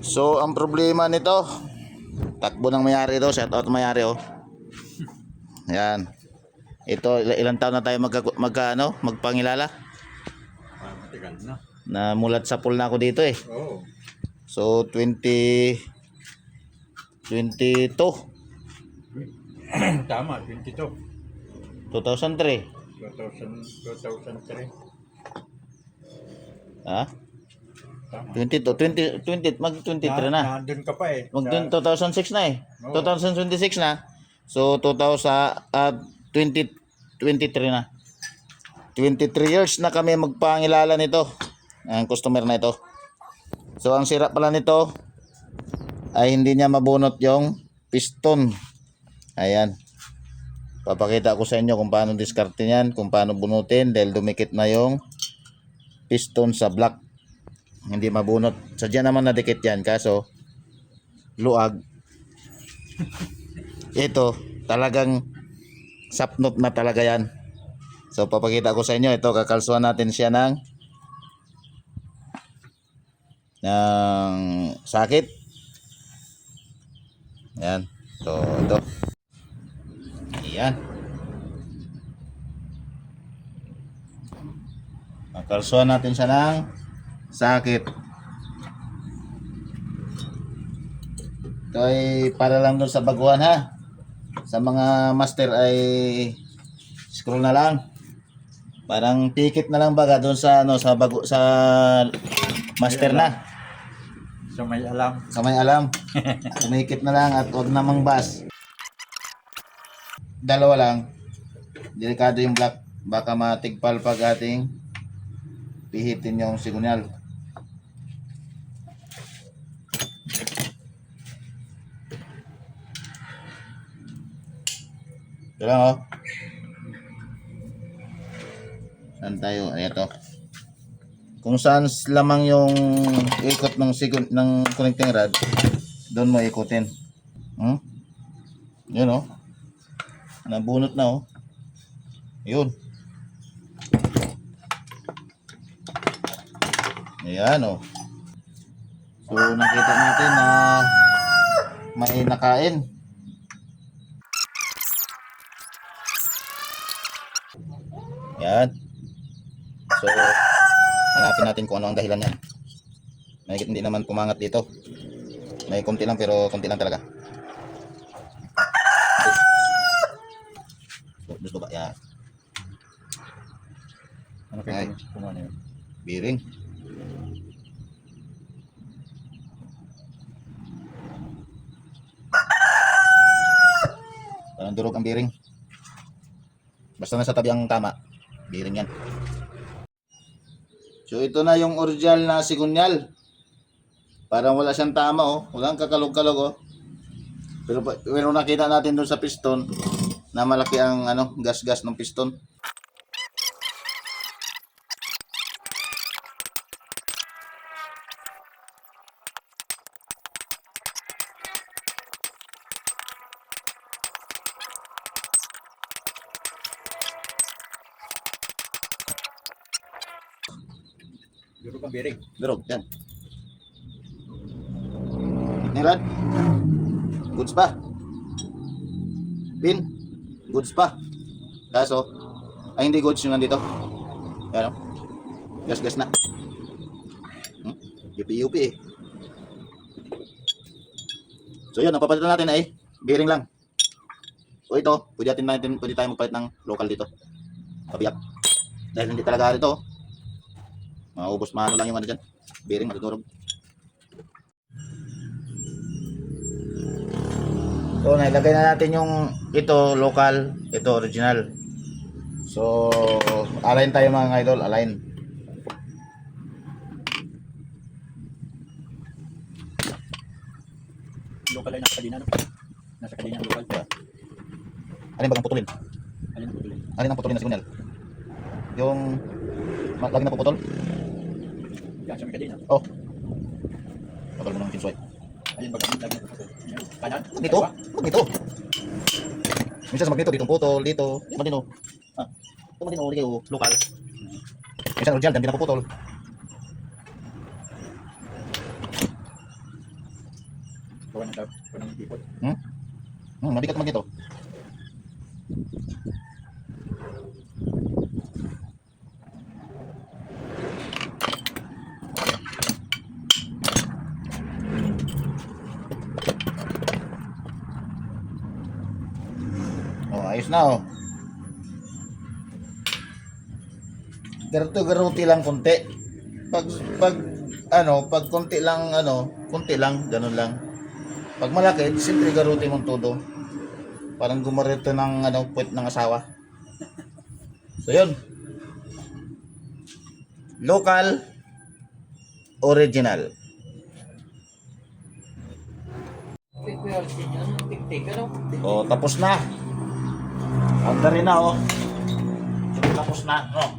So ang problema nito, takbo ng mayari ito, shout out mayari oh. Yan. Ito ilang taon na tayo magpangilala? Matagal na. Namulat sa pool na ako dito eh. Oo. So 2022, Tama, 22. 2003. 2003. Ha? Tama. 20 mag 23 na. Nandun ka pa eh. Mag 2006 na eh. Oo. 2026 na. So 2023 na. 23 years na kami magpangilala nito. Ang customer na ito. So ang sira pala nito ay hindi niya mabunot yung piston. Ayan. Papakita ko sa inyo kung paano diskarte niyan, kung paano bunutin dahil dumikit na yung piston sa block. Hindi mabunot. Sadya naman nadikit yan kaso luag. Ito talagang sapnot na talaga yan. So papakita ko sa inyo ito, kakalsuhan natin siya ng sakit. Yan. So ito. Ayan. Kakalsuhan natin siya ng sakit. Ito ay para lang doon sa baguhan ha. Sa mga master ay scroll na lang. Parang ticket na lang baga doon sa sa master na. So may alam. Sa may alam. Tumikit na lang at huwag namang bas. Dalawa lang. Delikado yung block. Baka matigpal pag ating pihitin yung signal. Ito lang oh. Saan tayo? Ito. Kung saan lamang yung ikot ng connecting rod, doon mo ikutin. Yun oh. Nabunot na oh. Yun. Ayan oh. So nakita natin na may nakain. Yan. So hanapin natin kung ano ang dahilan niyan. May hindi naman pumangat dito. May konti lang pero konti lang talaga. Gusto ba? Yan. Ano Ay. kayo kumano yun? Bearing. Parang durog ang bearing. Basta nasa tabi ang tama, bearing yan. So ito na yung original na sigunyal. Parang wala siyang tama oh. Walang kakalog-kalog oh. Pero nakita natin doon sa piston na malaki ang gas-gas ng piston. Duro kang birig. Durog, yan. Nirad. Goods pa. Pin. Goods pa. Kaso, ay hindi goods yung nandito. Yan o. Gas-gas na. UP eh. So yun, ang papalitan natin ay bearing lang. So ito, pwede tayo magpalit ng local dito. Kabiyak. Dahil hindi talaga ito. Maubos mano lang yung dyan. Bearing matutulog. So nailagay na natin yung ito local, ito original. So align tayo mga idol, align. Local ay nasa kadina, no? Nasa kadina ang local. Alin bagang putulin? Alin ang putulin? Alin ang putulin na signal? Yung lagi na puputol? Yan, sa may kadina. Oh. Tagal mo ng kinsoy. Alin bagang lagi na putulin? Kanan? Dito. Dito. Minsan sa magneto, ditong putol, dito. Di man din oh. Ito man din oh, kayo local. Minsan original, dan di napuputol. Gawa ng tao. Gawa ng ipot. Mabigat naman dito. Oh, ayos na oh. Garuti lang konti. Pag konti lang, ganun lang. Pag malaki, siyempre garuti mong todo. Parang gumarito ng puwet ng asawa. So yun. Local, original. Oh, tapos na. Anda rin na oh. Tapos na, no.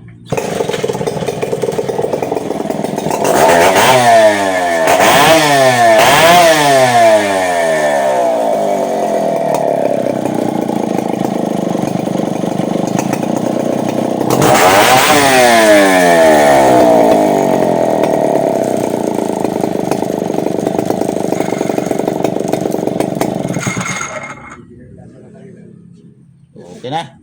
Okay na.